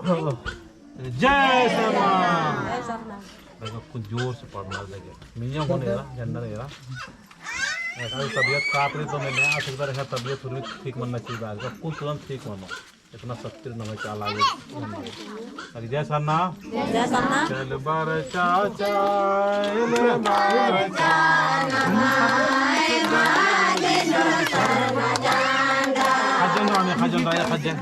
जय सरनाम। देखो कुछ जोर से पढ़ना लगे मियाँ होने ना जानना रहेगा ऐसा तबीयत खराब रही तो मैंने आ सकता है तबीयत थोड़ी ठीक बनना चाहिए आज कुछ तुरंत ठीक होना इतना सत्य न चाल आगे जय सरनाम चल बार चाचा खजन राया खजन